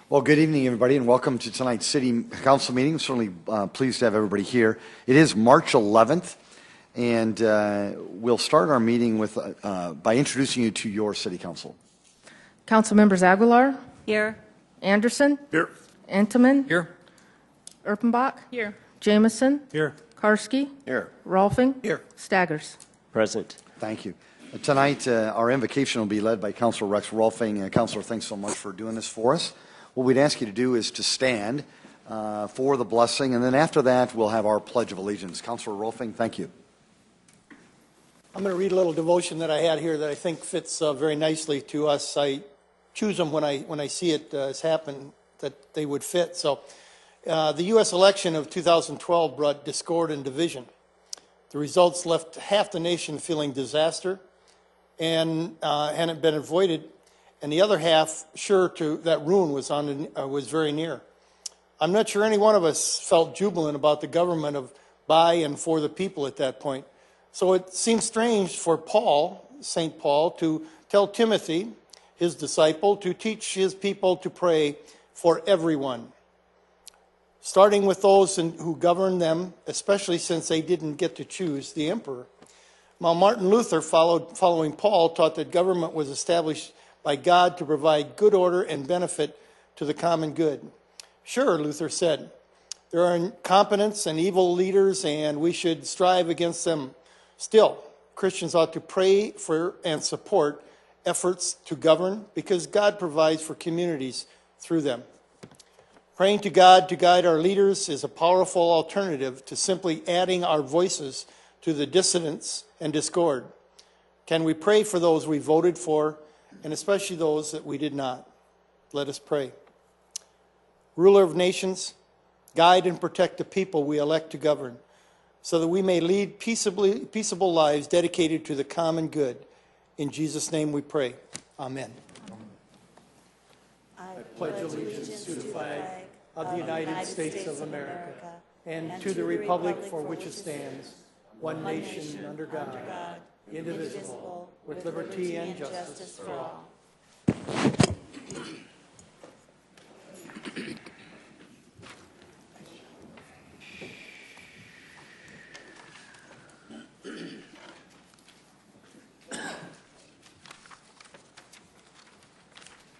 Well, good evening, everybody, and welcome to tonight's City Council meeting. I'm certainly pleased to have everybody here. It is March 11th, and we'll start our meeting with by introducing you to your City Council. Council members Aguilar. Here. Anderson. Here. Entenmann. Here. Erpenbach. Here. Jameson. Here. Karski. Here. Rolfing. Here. Staggers. Present. Thank you. Tonight, our invocation will be led by Councilor Rex Rolfing. Councilor, thanks so much for doing this for us. What we'd ask you to do is to stand for the blessing, and then after that, we'll have our Pledge of Allegiance. Councilor Rolfing, thank you. I'm going to read a little devotion that I had here that I think fits very nicely to us. I choose them when I see it has happened, that they would fit. So the U.S. election of 2012 brought discord and division. The results left half the nation feeling disaster and hadn't been avoided, and the other half sure that ruin was very near. I'm not sure any one of us felt jubilant about the government of by and for the people at that point. So it seems strange for Paul, St. Paul, to tell Timothy, his disciple, to teach his people to pray for everyone, starting with those who govern them, especially since they didn't get to choose the emperor. Now, Martin Luther, following Paul, taught that government was established by God to provide good order and benefit to the common good. Sure, Luther said, there are incompetents and evil leaders, and we should strive against them. Still, Christians ought to pray for and support efforts to govern because God provides for communities through them. Praying to God to guide our leaders is a powerful alternative to simply adding our voices to the dissidence and discord. Can we pray for those we voted for, and especially those that we did not? Let us pray. Ruler of nations, guide and protect the people we elect to govern, so that we may lead peaceable lives dedicated to the common good. In Jesus' name we pray. Amen. I pledge allegiance to the flag of the United States of America and to the republic for which it stands, one nation under God, indivisible, with liberty and justice for all.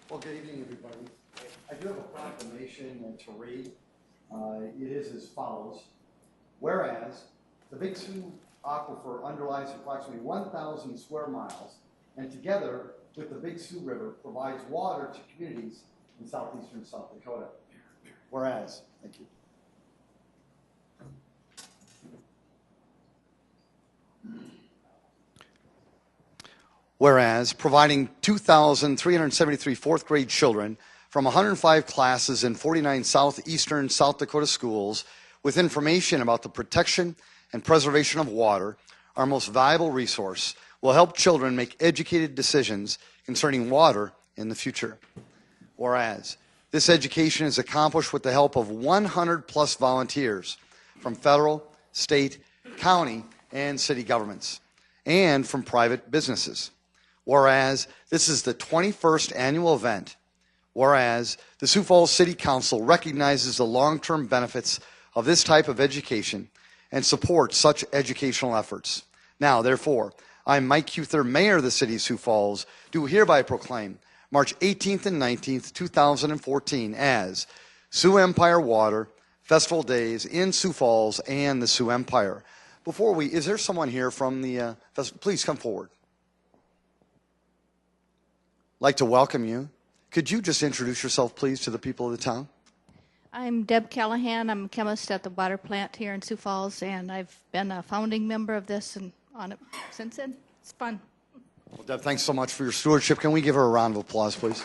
Well, good evening, everybody. I do have a proclamation to read. It is as follows. Whereas the Big Sioux Aquifer underlies approximately 1,000 square miles, and together with the Big Sioux River provides water to communities in southeastern South Dakota. Whereas, thank you. Whereas, providing 2,373 fourth grade children from 105 classes in 49 southeastern South Dakota schools with information about the protection and preservation of water, our most valuable resource, will help children make educated decisions concerning water in the future. Whereas, this education is accomplished with the help of 100 plus volunteers from federal, state, county, and city governments, and from private businesses. Whereas, this is the 21st annual event. Whereas, the Sioux Falls City Council recognizes the long-term benefits of this type of education and supports such educational efforts. Now, therefore, I, Mike Huther, Mayor of the City of Sioux Falls, do hereby proclaim March 18th and 19th, 2014 as Sioux Empire Water Festival Days in Sioux Falls and the Sioux Empire. Is there someone here from the festival? Please come forward. I'd like to welcome you. Could you just introduce yourself, please, to the people of the town? I'm Deb Callahan. I'm a chemist at the water plant here in Sioux Falls, and I've been a founding member of this and on it since then. It's fun. Well, Deb, thanks so much for your stewardship. Can we give her a round of applause, please?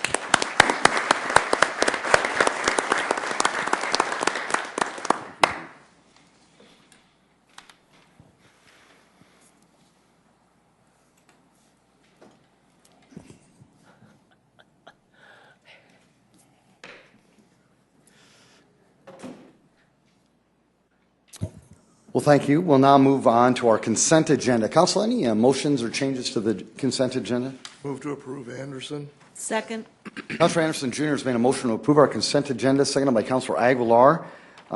Well, thank you. We'll now move on to our consent agenda. Council, any motions or changes to the consent agenda? Move to approve Anderson. Second. Councilor Anderson Jr. has made a motion to approve our consent agenda, seconded by Councilor Aguilar.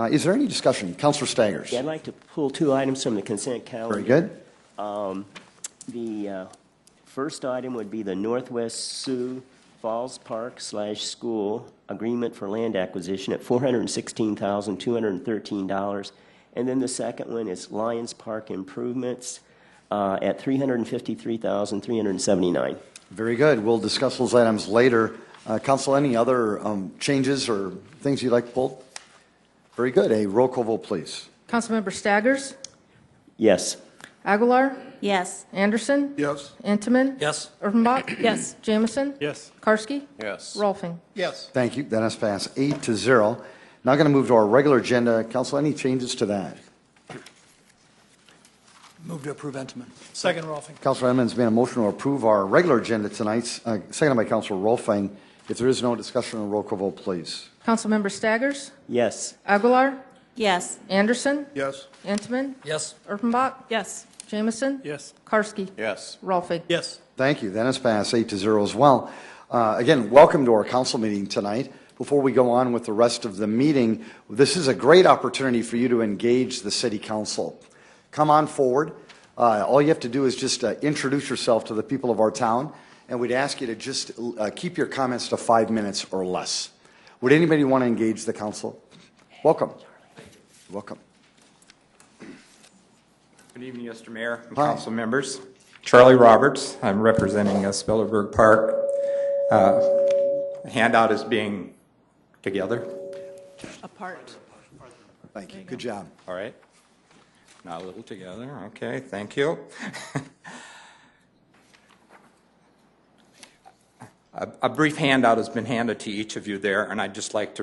Is there any discussion? Councilor Staggers. Yeah, I'd like to pull 2 items from the consent calendar. Very good. The first item would be the Northwest Sioux Falls Park/School agreement for land acquisition at $416,213. And then the second one is Lions Park improvements at $353,379. Very good. We'll discuss those items later. Council, any other changes or things you'd like pulled? Very good. A roll call vote, please. Councilmember Staggers, Yes. Aguilar, Yes. Anderson, Yes. Intamin, Yes. Erpenbach, Yes. Jamison, Yes. Karski, Yes. Rolfing. Yes. Thank you. That has passed 8-0. Now going to move to our regular agenda. Council, any changes to that? Move to approve Entman. Second, Rolfing. Councilor Edmonds made a motion to approve our regular agenda tonight, seconded by Councilor Rolfing. If there is no discussion, a roll call vote, please. Councilmember Staggers, Yes. Aguilar, Yes. Anderson, Yes. Intamin, Yes. Erpenbach, Yes. Jamison, Yes. Karski, Yes. Rolfing. Yes. Thank you. That has passed 8-0 as well. Again, welcome to our council meeting tonight. Before we go on with the rest of the meeting, this is a great opportunity for you to engage the city council. Come on forward. All you have to do is just introduce yourself to the people of our town, and we'd ask you to just keep your comments to 5 minutes or less. Would anybody want to engage the council? Welcome. Welcome. Good evening, Mr. Mayor and Hi. council members. Charlie Roberts. I'm representing Spellerberg Park. The handout is being together. Apart. Thank you. Good job. All right. Not a little together. Okay, thank you. A brief handout has been handed to each of you there, and I'd just like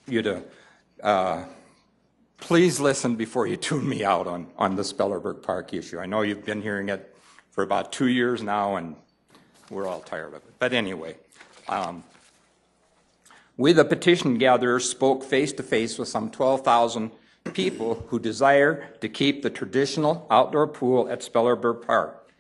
you to please listen before you tune me out on the Spellerberg Park issue. I know you've been hearing it for about 2 years now, and we're all tired of it. But anyway, we, the petition gatherers, spoke face-to-face with some 12,000 people who desire to keep the traditional outdoor pool at Spellerberg Park.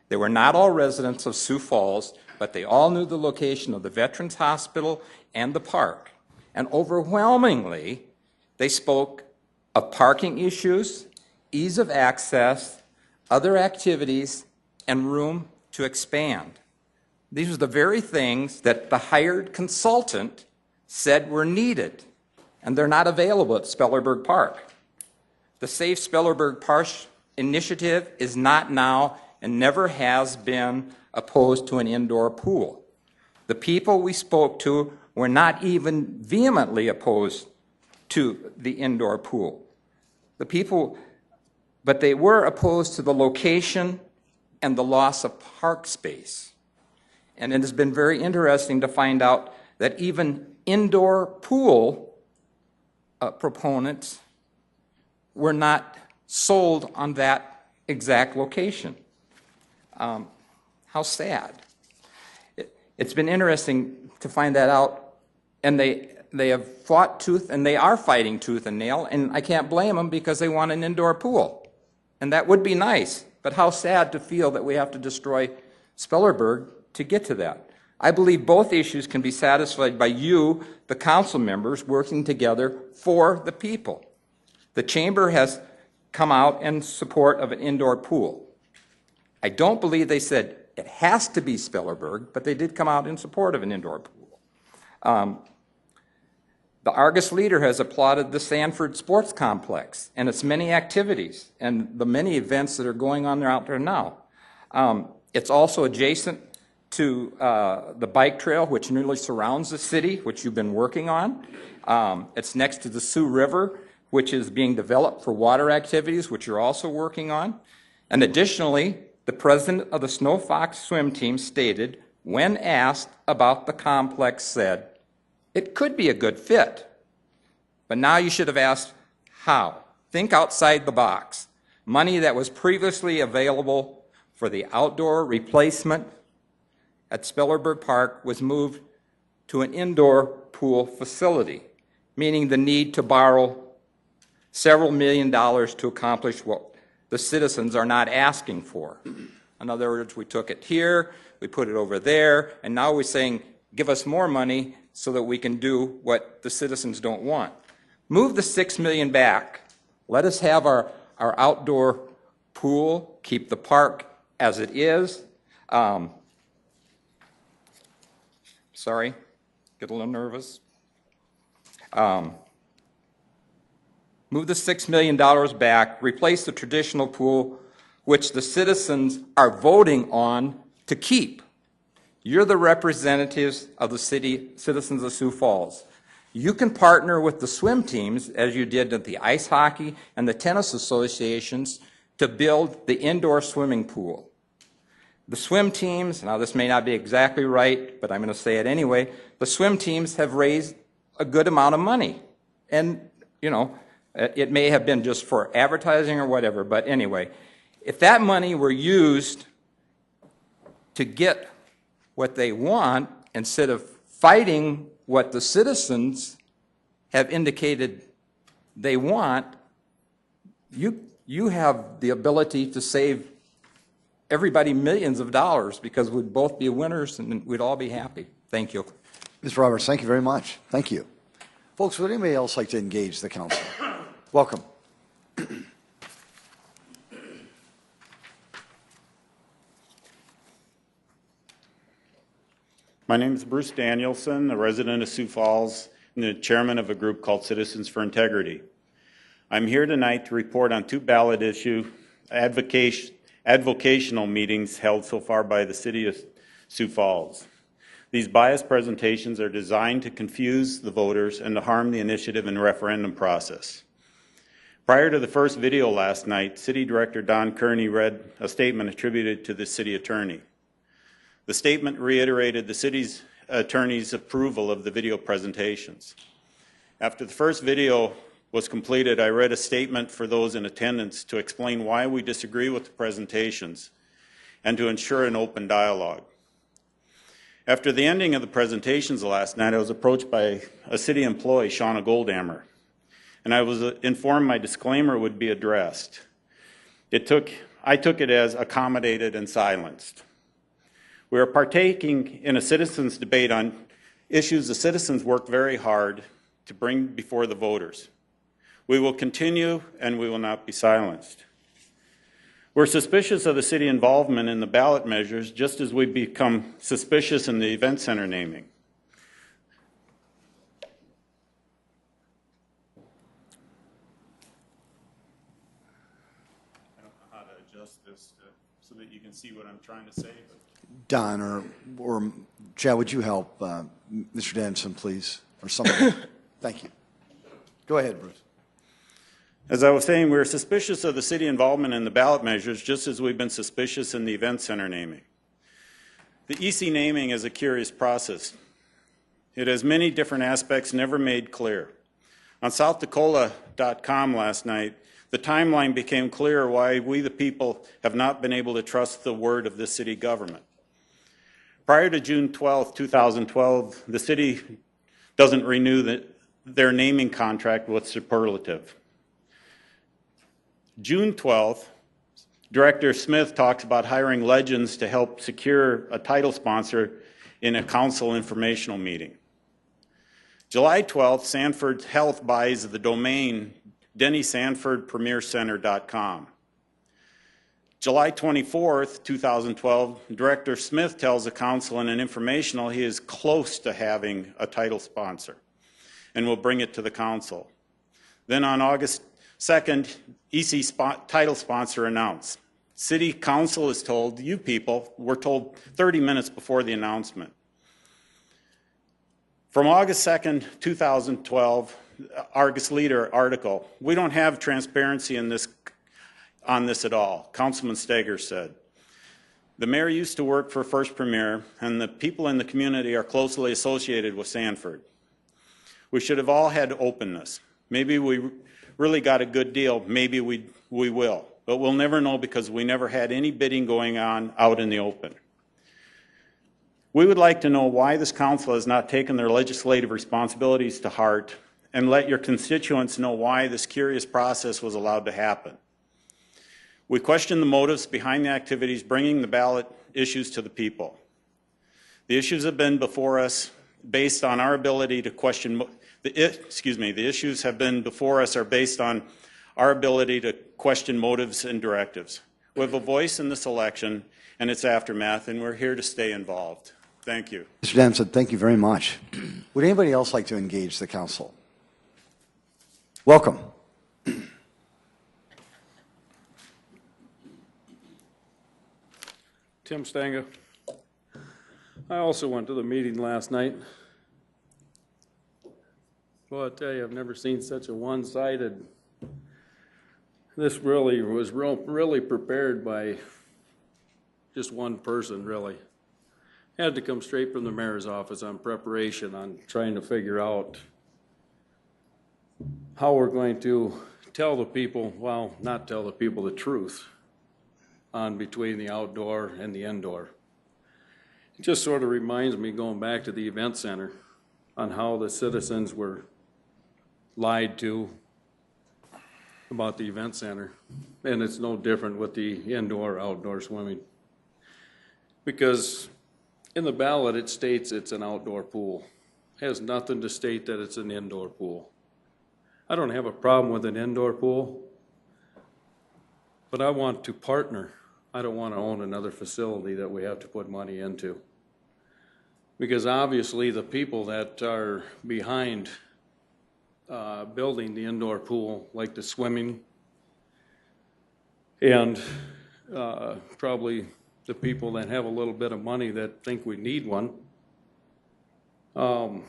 They were not all residents of Sioux Falls, but they all knew the location of the Veterans Hospital and the park. And overwhelmingly, they spoke of parking issues, ease of access, other activities, and room to expand. These are the very things that the hired consultant said were needed, and they're not available at Spellerberg Park. The Safe Spellerberg Park initiative is not now and never has been opposed to an indoor pool. The people we spoke to were not even vehemently opposed to the indoor pool. But they were opposed to the location and the loss of park space. And it has been very interesting to find out that even indoor pool proponents were not sold on that exact location. How sad. It's been interesting to find that out, and they have fought tooth, and they are fighting tooth and nail, and I can't blame them because they want an indoor pool. And that would be nice, but how sad to feel that we have to destroy Spellerberg to get to that. I believe both issues can be satisfied by you, the council members, working together for the people. The chamber has come out in support of an indoor pool. I don't believe they said it has to be Spellerberg, but they did come out in support of an indoor pool. The Argus Leader has applauded the Sanford Sports Complex and its many activities and the many events that are going on there out there now. It's also adjacent to the bike trail, which nearly surrounds the city, which you've been working on. It's next to the Sioux River, which is being developed for water activities, which you're also working on. And additionally, the president of the Snow Fox swim team stated, when asked about the complex, said, it could be a good fit. But now you should have asked, how? Think outside the box. Money that was previously available for the outdoor replacement at Spellerberg Park was moved to an indoor pool facility, meaning the need to borrow several $1 million to accomplish what the citizens are not asking for. In other words, we took it here, we put it over there, and now we're saying, give us more money so that we can do what the citizens don't want. Move the $6 million back. Let us have our outdoor pool, keep the park as it is. Sorry, get a little nervous. Move the $6 million back, replace the traditional pool, which the citizens are voting on to keep. You're the representatives of the citizens of Sioux Falls. You can partner with the swim teams, as you did at the ice hockey and the tennis associations, to build the indoor swimming pool. The swim teams, now this may not be exactly right, but I'm going to say it anyway, the swim teams have raised a good amount of money. And, you know, it may have been just for advertising or whatever, but anyway, if that money were used to get what they want instead of fighting what the citizens have indicated they want, you have the ability to save everybody millions of dollars, because we'd both be winners and we'd all be happy. Thank you. Mr. Roberts, thank you very much. Thank you. Folks, would anybody else like to engage the council? Welcome. My name is Bruce Danielson, a resident of Sioux Falls and the chairman of a group called Citizens for Integrity. I'm here tonight to report on 2 ballot issue advocational meetings held so far by the city of Sioux Falls. These biased presentations are designed to confuse the voters and to harm the initiative and referendum process. Prior to the first video last night, City Director Don Kearney read a statement attributed to the city attorney. The statement reiterated the city's attorney's approval of the video presentations. After the first video was completed, I read a statement for those in attendance to explain why we disagree with the presentations and to ensure an open dialogue. After the ending of the presentations last night, I was approached by a city employee, Shauna Goldhammer, and I was informed my disclaimer would be addressed. I took it as accommodated and silenced. We are partaking in a citizens' debate on issues the citizens work very hard to bring before the voters. We will continue and we will not be silenced. We're suspicious of the city involvement in the ballot measures, just as we become suspicious in the event center naming. I don't know how to adjust this so that you can see what I'm trying to say. Don or Chad, would you help Mr. Danielson, please, or somebody? Thank you. Go ahead, Bruce. As I was saying, we're suspicious of the city involvement in the ballot measures, just as we've been suspicious in the event center naming. The EC naming is a curious process. It has many different aspects never made clear. On SouthDakota.com last night, the timeline became clear why we the people have not been able to trust the word of this city government. Prior to June 12, 2012, the city doesn't renew their naming contract with superlative. June 12th, Director Smith talks about hiring legends to help secure a title sponsor in a council informational meeting. July 12th, Sanford Health buys the domain DennySanfordPremierCenter.com. July 24th, 2012, Director Smith tells the council in an informational he is close to having a title sponsor and will bring it to the council. Then on August 2nd, EC title sponsor announced. City council is told, you people were told 30 minutes before the announcement. From August 2nd, 2012, Argus Leader article, we don't have transparency on this at all, Councilman Steger said. The mayor used to work for First Premier, and the people in the community are closely associated with Sanford. We should have all had openness. Maybe we really got a good deal, maybe we will, but we'll never know because we never had any bidding going on out in the open. We would like to know why this council has not taken their legislative responsibilities to heart and let your constituents know why this curious process was allowed to happen. We question the motives behind the activities bringing the ballot issues to the people. The issues have been before us based on our ability to question, the issues have been before us are based on our ability to question motives and directives. We have a voice in this election and its aftermath, and we're here to stay involved. Thank you. Mr. Dempsey, thank you very much. Would anybody else like to engage the council? Welcome. Tim Stanga. I also went to the meeting last night. Well, I tell you, I've never seen such a one-sided. This really was really prepared by just one person, really. Had to come straight from the mayor's office on preparation on trying to figure out how we're going to tell the people, well, not tell the people the truth on between the outdoor and the indoor. It just sort of reminds me going back to the event center on how the citizens were lied to about the event center. And it's no different with the indoor, outdoor swimming. Because in the ballot, it states it's an outdoor pool. It has nothing to state that it's an indoor pool. I don't have a problem with an indoor pool, but I want to partner. I don't want to own another facility that we have to put money into. Because obviously the people that are behind building the indoor pool, like the swimming, and probably the people that have a little bit of money that think we need one, know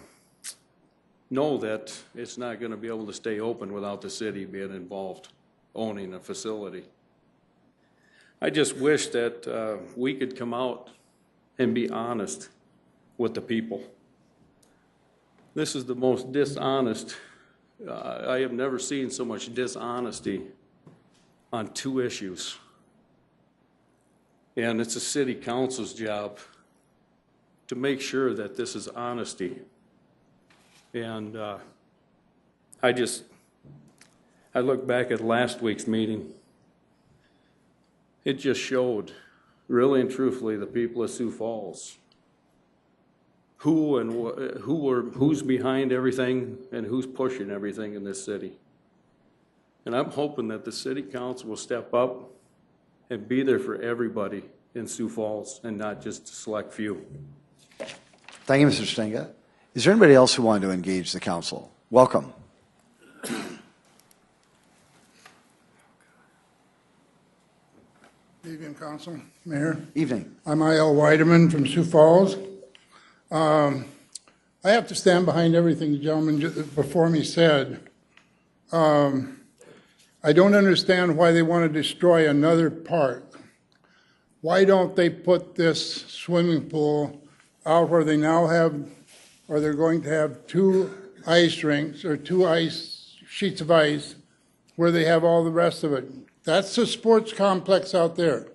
that it's not going to be able to stay open without the city being involved, owning a facility. I just wish that we could come out and be honest with the people. This is the most dishonest. I have never seen so much dishonesty on two issues. And it's a city council's job to make sure that this is honesty. And I look back at last week's meeting. It just showed, really and truthfully, the people of Sioux Falls who's behind everything and who's pushing everything in this city. And I'm hoping that the city council will step up and be there for everybody in Sioux Falls and not just a select few. Thank you, Mr. Stenga. Is there anybody else who wanted to engage the council? Welcome. Evening, Council, Mayor. Evening. I'm I.L. Weideman from Sioux Falls. I have to stand behind everything the gentleman before me said. I don't understand why they want to destroy another park. Why don't they put this swimming pool out where they now have, or they're going to have 2 ice rinks or 2 ice sheets of ice where they have all the rest of it. That's the sports complex out there.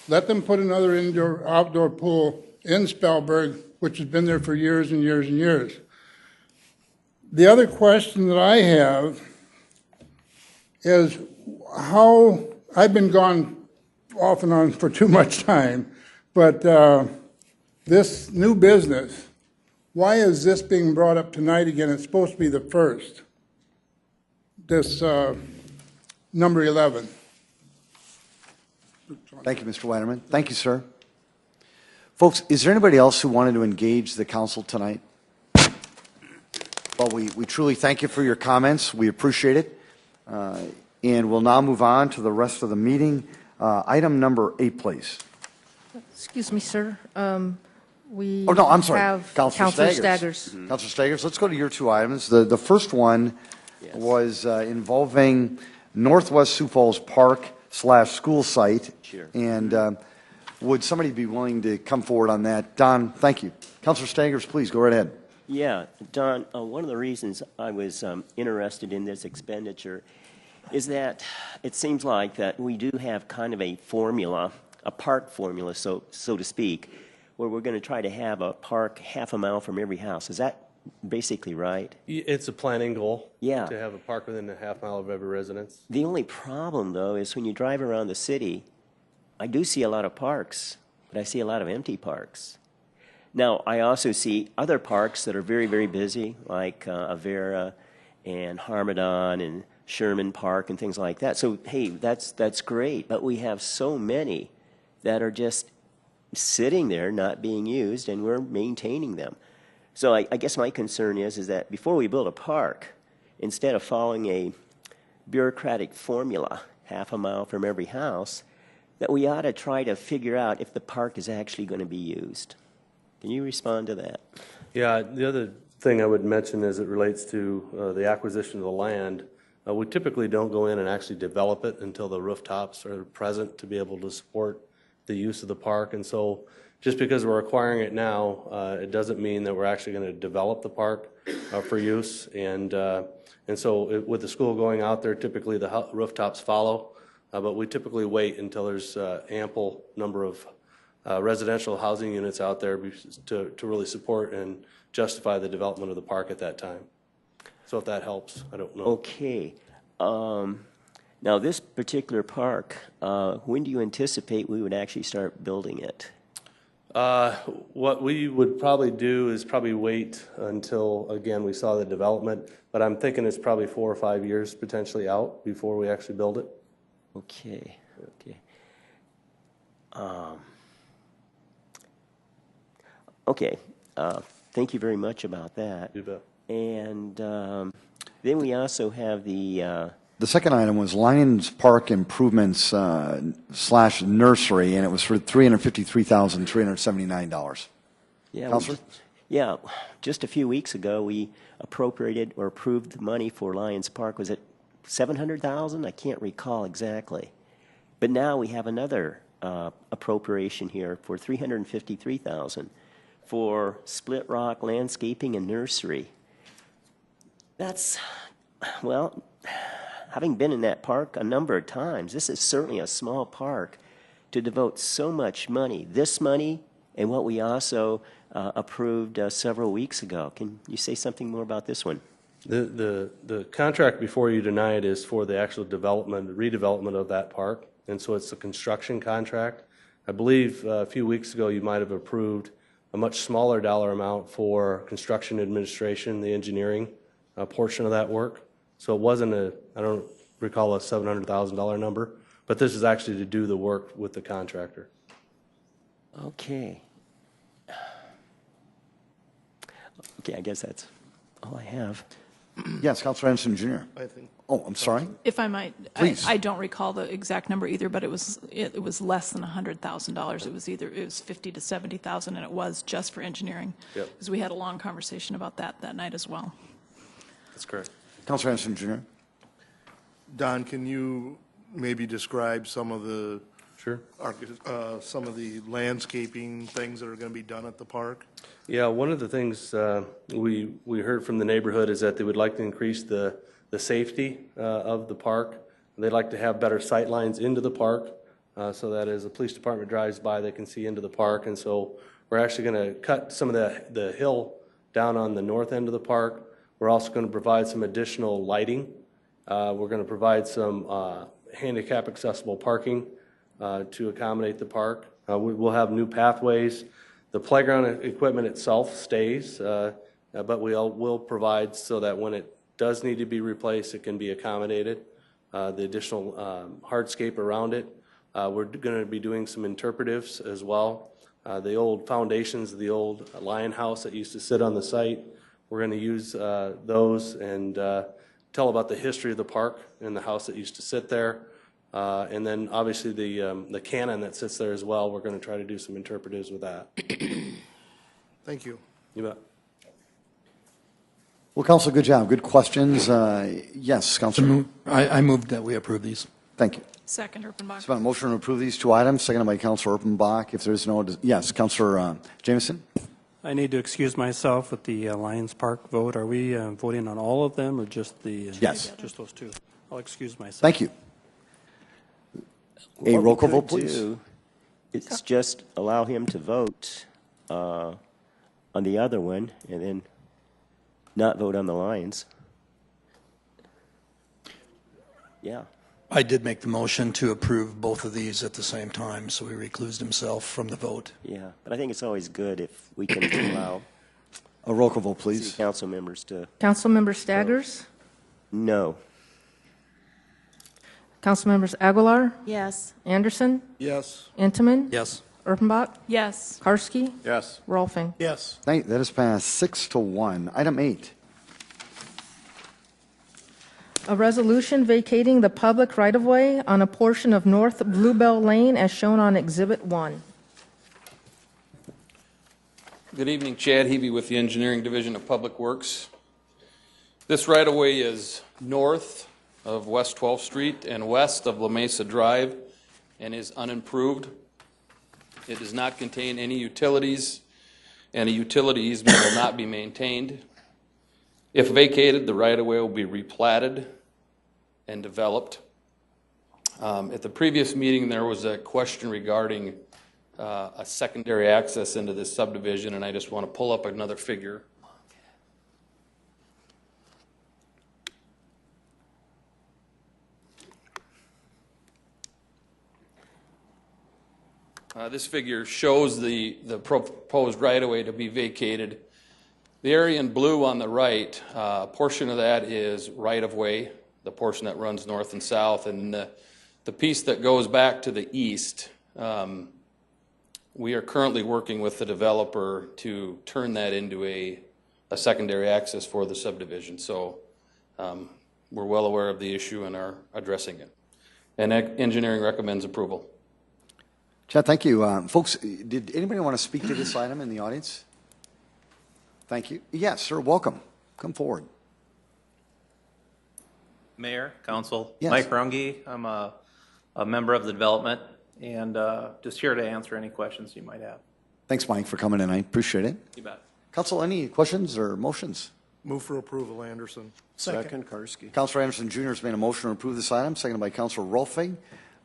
Let them put another outdoor pool in Spellberg, which has been there for years and years and years. The other question that I have is how, I've been gone off and on for too much time, but this new business, why is this being brought up tonight again? It's supposed to be the first, this number 11. Thank you, Mr. Weinerman. Thank you, sir. Folks, is there anybody else who wanted to engage the council tonight? Well, we truly thank you for your comments. We appreciate it. And we'll now move on to the rest of the meeting. Item number 8, please. Excuse me, sir. We Oh, no, I'm sorry. have Councilor Staggers. Mm-hmm. Councilor Staggers, let's go to your 2 items. The first one was involving Northwest Sioux Falls Park/school site. Sure. And would somebody be willing to come forward on that? Don, thank you. Councilor Staggers, please go right ahead. Yeah, Don, one of the reasons I was interested in this expenditure is that it seems like that we do have kind of a formula, a park formula, so to speak, where we're going to try to have a park half a mile from every house. Is that basically right? It's a planning goal. Yeah. To have a park within a half mile of every residence. The only problem, though, is when you drive around the city, I do see a lot of parks, but I see a lot of empty parks. Now, I also see other parks that are very, very busy, like Avera and Harmadon and Sherman Park and things like that. So, hey, that's great, but we have so many that are just sitting there not being used, and we're maintaining them. So I guess my concern is that before we build a park, instead of following a bureaucratic formula, half a mile from every house, that we ought to try to figure out if the park is actually going to be used. Can you respond to that? Yeah, the other thing I would mention as it relates to the acquisition of the land, we typically don't go in and actually develop it until the rooftops are present to be able to support the use of the park. And so just because we're acquiring it now, it doesn't mean that we're actually going to develop the park for use. And so with the school going out there, typically the rooftops follow, but we typically wait until there's ample number of residential housing units out there to really support and justify the development of the park at that time. So if that helps, I don't know. Okay. Now, this particular park, when do you anticipate we would actually start building it? What we would probably do is probably wait until, again, we saw the development, but I'm thinking it's probably 4 or 5 years potentially out before we actually build it. Okay, okay. Okay, thank you very much about that. You bet. And then we also have the second item was Lions Park improvements / nursery, and it was for $353,379. Yeah, Counselor? Just a few weeks ago, we appropriated or approved the money for Lions Park. Was it $700,000? I can't recall exactly. But now we have another appropriation here for $353,000 for Split Rock landscaping and nursery. That's, well, having been in that park a number of times, this is certainly a small park to devote so much money, this money and what we also approved several weeks ago. Can you say something more about this one? The contract before you deny it is for the actual development, redevelopment of that park, and so it's a construction contract. I believe a few weeks ago you might have approved a much smaller dollar amount for construction administration, the engineering portion of that work. So it wasn't I don't recall a $700,000 number, but this is actually to do the work with the contractor. Okay. Okay, I guess that's all I have. Yes, Councilor Anderson Jr. I think. Oh, I'm sorry. If I might, Please. I don't recall the exact number either, but it was less than $100,000. It was $50,000 to $70,000, and it was just for engineering. Yep. Because we had a long conversation about that night as well. That's correct. Councilor Anderson Jr. Don, can you maybe describe some of the Sure. some of the landscaping things that are going to be done at the park? Yeah, one of the things we heard from the neighborhood is that they would like to increase the safety of the park. They'd like to have better sight lines into the park so that as the police department drives by, they can see into the park. And so we're actually going to cut some of the hill down on the north end of the park. We're also going to provide some additional lighting. We're going to provide some handicap accessible parking to accommodate the park. We'll have new pathways. The playground equipment itself stays, but we'll provide so that when it does need to be replaced, it can be accommodated. The additional hardscape around it. We're going to be doing some interpretives as well. The old foundations of the old lion house that used to sit on the site, we're going to use those and tell about the history of the park and the house that used to sit there. And then obviously the cannon that sits there as well, we're going to try to do some interpretives with that. Thank you. You bet. Well, Council, good job. Good questions. Yes, Councilor. I moved that we approve these. Thank you. Second, Erpenbach. It's been a motion to approve these two items, seconded by Councilor Erpenbach. If there's no, yes, Councilor Jameson. I need to excuse myself with the Lions Park vote. Are we voting on all of them or just the? Yes. Just those two. I'll excuse myself. Thank you. A What roll call we vote, could please. do is just allow him to vote on the other one and then not vote on the Lions. Yeah. I did make the motion to approve both of these at the same time, so he reclused himself from the vote. Yeah, but I think it's always good if we can allow A roll call vote, city please. council members to, Councilmember Staggers? no. Councilmembers Aguilar? Yes. Anderson? Yes. Intiman? Yes. Erpenbach? Yes. Karski? Yes. Rolfing? Yes. Thank you. That is passed 6-1. Item 8. A resolution vacating the public right-of-way on a portion of North Bluebell Lane as shown on Exhibit 1. Good evening, Chad Hebe with the Engineering Division of Public Works. This right-of-way is north of West 12th Street and west of La Mesa Drive and is unimproved. It does not contain any utilities, and a utility easement will not be maintained. If vacated, the right-of-way will be replatted and developed. At the previous meeting, there was a question regarding a secondary access into this subdivision, and I just want to pull up another figure. This figure shows the proposed right-of-way to be vacated. The area in blue on the right, a portion of that is right-of-way, the portion that runs north and south, and the piece that goes back to the east, we are currently working with the developer to turn that into a secondary access for the subdivision. So we're well aware of the issue and are addressing it. And engineering recommends approval. Chad, thank you. Folks, did anybody want to speak to this item in the audience? Thank you. Yes, sir. Welcome. Come forward. Mayor, Council, Yes. Mike Runge. I'm a member of the development and just here to answer any questions you might have. Thanks, Mike, for coming in. I appreciate it. You bet. Council, any questions or motions? Move for approval, Anderson. Second. Karski. Councilor Anderson Jr. has made a motion to approve this item, seconded by Councilor Rolfing.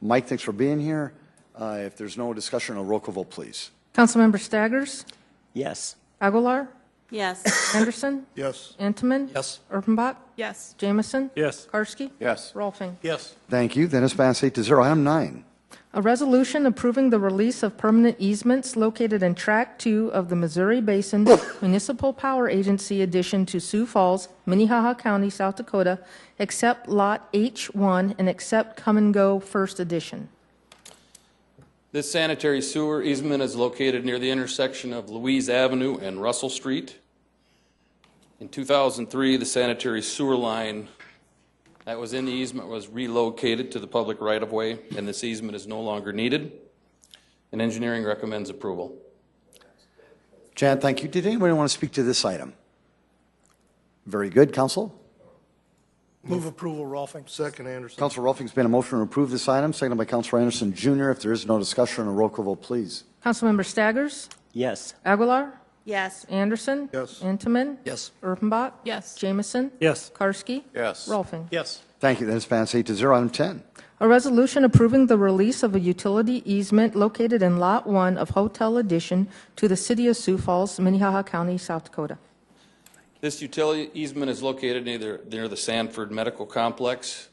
Mike, thanks for being here. If there's no discussion, a roll call vote, please. Councilmember Staggers? Yes. Aguilar? Yes. Anderson? Yes. Intiman? Yes. Erpenbach? Yes. Jameson? Yes. Karski? Yes. Rolfing? Yes. Thank you. That is passed 8-0. Item 9. A resolution approving the release of permanent easements located in Track 2 of the Missouri Basin Municipal Power Agency addition to Sioux Falls, Minnehaha County, South Dakota, except Lot H1 and except Come and Go First Edition. This sanitary sewer easement is located near the intersection of Louise Avenue and Russell Street. In 2003, the sanitary sewer line that was in the easement was relocated to the public right-of-way, and this easement is no longer needed. And engineering recommends approval. Chad, thank you. Did anybody want to speak to this item? Very good. Council? Move approval, Rolfing. Second, Anderson. Councilor Rolfing's been a motion to approve this item, seconded by Councilor Anderson Jr. If there is no discussion, a roll call vote, please. Councilmember Staggers? Yes. Aguilar? Yes. Anderson? Yes. Intiman? Yes. Erpenbach? Yes. Jameson? Yes. Karski? Yes. Rolfing? Yes. Thank you. That is passed 8-0. Item 10. A resolution approving the release of a utility easement located in Lot 1 of Hotel Addition to the City of Sioux Falls, Minnehaha County, South Dakota. This utility easement is located near the Sanford Medical Complex.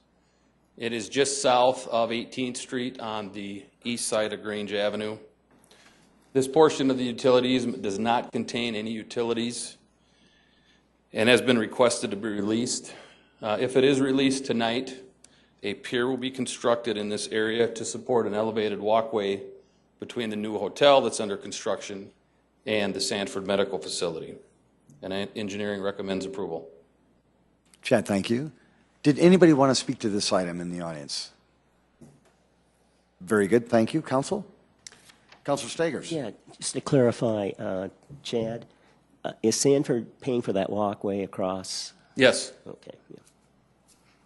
It is just south of 18th Street on the east side of Grange Avenue. This portion of the utility easement does not contain any utilities and has been requested to be released. If it is released tonight, a pier will be constructed in this area to support an elevated walkway between the new hotel that's under construction and the Sanford Medical Facility. And engineering recommends approval. Chad, thank you. Did anybody want to speak to this item in the audience? Very good. Thank you. Council? Councilor Staggers? Yeah, just to clarify, Chad, is Sanford paying for that walkway across? Yes. Okay. Yeah.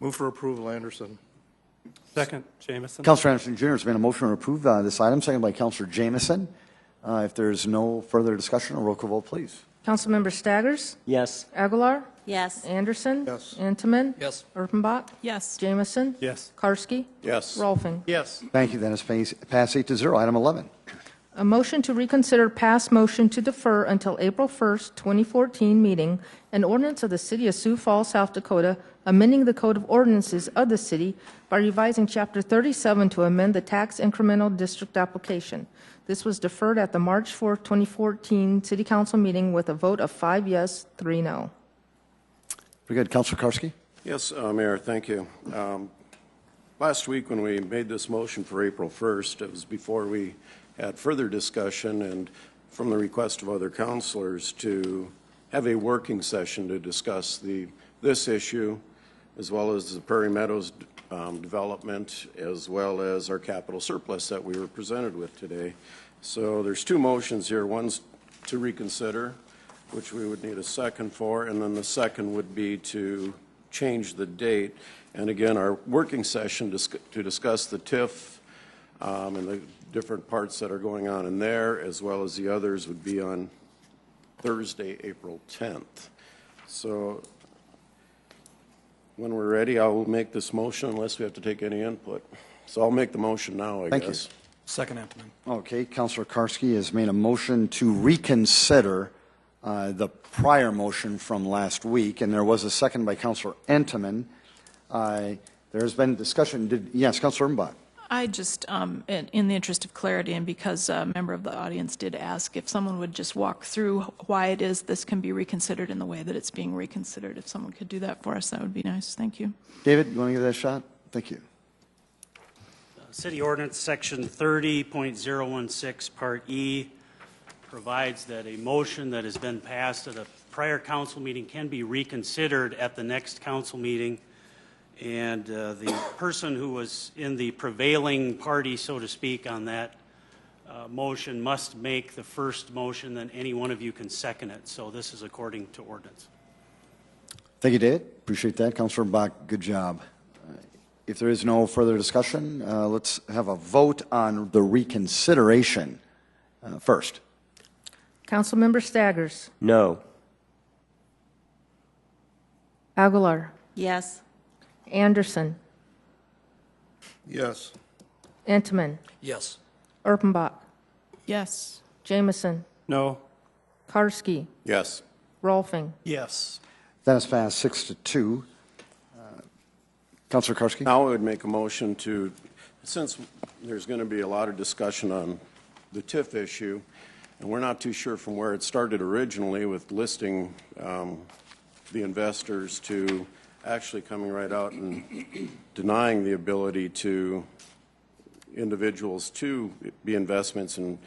Move for approval, Anderson. Second, Jameson. Councilor Anderson Jr. has made a motion to approve this item, seconded by Councilor Jameson. If there's no further discussion, a roll call vote, please. Councilmember Staggers? Yes. Aguilar? Yes. Anderson? Yes. Intiman? Yes. Erpenbach? Yes. Jameson? Yes. Karski? Yes. Rolfing? Yes. Thank you. That is passed 8-0. Item 11. A motion to reconsider past motion to defer until April 1st, 2014 meeting, an ordinance of the City of Sioux Falls, South Dakota, amending the Code of Ordinances of the city by revising Chapter 37 to amend the tax incremental district application. This was deferred at the March 4th, 2014 City Council meeting with a vote of 5 yes, 3 no. Very good. Councilor Karski? Yes, Mayor, thank you. Last week when we made this motion for April 1st, it was before we had further discussion and from the request of other councilors to have a working session to discuss this issue as well as the Prairie Meadows development as well as our capital surplus that we were presented with today. So there's two motions here. One's to reconsider, which we would need a second for, and then the second would be to change the date. And again, our working session to discuss the TIF and the different parts that are going on in there, as well as the others, would be on Thursday, April 10th. So when we're ready, I will make this motion unless we have to take any input. So I'll make the motion now, I Thank guess. you. Second, Entenmann. Okay, Councilor Karski has made a motion to reconsider the prior motion from last week, and there was a second by Councilor Entenmann. There's been discussion. Yes, Councilor Umbach. I just, in the interest of clarity, and because a member of the audience did ask, if someone would just walk through why it is this can be reconsidered in the way that it's being reconsidered. If someone could do that for us, that would be nice. Thank you. David, you want to give that a shot? Thank you. City Ordinance Section 30.016 Part E provides that a motion that has been passed at a prior council meeting can be reconsidered at the next council meeting. And the person who was in the prevailing party, so to speak, on that motion must make the first motion, then any one of you can second it. So this is according to ordinance. Thank you, David. Appreciate that. Councilor Umbach, good job. If there is no further discussion, let's have a vote on the reconsideration first. Councilmember Staggers. No. Aguilar. Yes. Anderson. Yes. Entenmann. Yes. Erpenbach. Yes. Jameson. No. Karski. Yes. Rolfing. Yes. That is passed 6-2. Councilor Karski? Now I would make a motion to, since there's going to be a lot of discussion on the TIF issue, and we're not too sure from where it started originally with listing the investors to actually coming right out and denying the ability to individuals to be investments in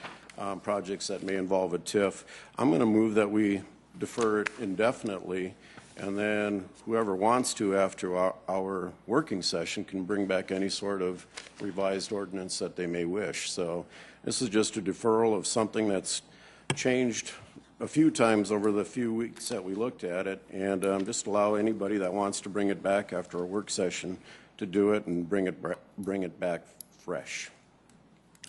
projects that may involve a TIF. I'm going to move that we defer it indefinitely, and then whoever wants to after our working session can bring back any sort of revised ordinance that they may wish. So this is just a deferral of something that's changed a few times over the few weeks that we looked at it, and just allow anybody that wants to bring it back after a work session to do it and bring it back fresh.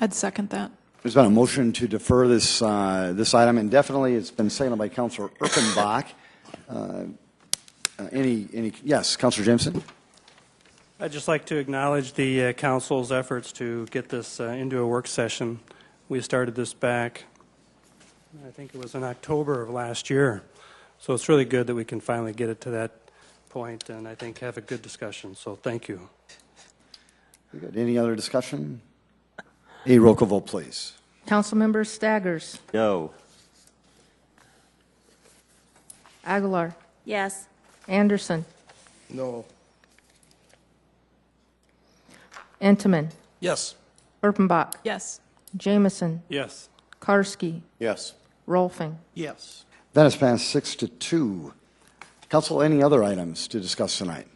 I'd second that. There's been a motion to defer this this item indefinitely. It's been seconded by Councilor Erpenbach. Yes, Councilor Jameson. I'd just like to acknowledge the council's efforts to get this into a work session. We started this back, I think it was in October of last year. So it's really good that we can finally get it to that point and I think have a good discussion. So thank you. Very good. Any other discussion? A roll call vote, please. Councilmember Staggers. No. Aguilar. Yes. Anderson. No. Entenmann. Yes. Erpenbach. Yes. Jameson. Yes. Karski. Yes. Rolfing. Yes. That is passed 6-2. Council, any other items to discuss tonight?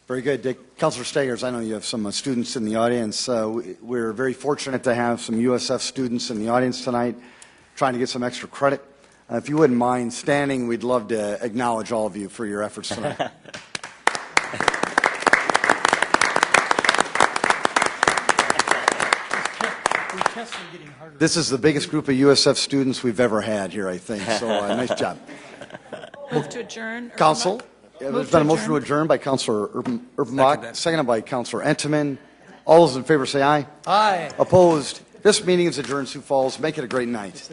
Very good. Dick. Councilor Staggers, I know you have some students in the audience. We're very fortunate to have some USF students in the audience tonight trying to get some extra credit. If you wouldn't mind standing, we'd love to acknowledge all of you for your efforts tonight. This is the biggest group of USF students we've ever had here, I think. So nice job. Move to adjourn. Council, there's been a motion to adjourn by Councilor Erpenbach, seconded by Councilor Entenmann. All those in favor say aye. Aye. Opposed? This meeting is adjourned, Sioux Falls. Make it a great night.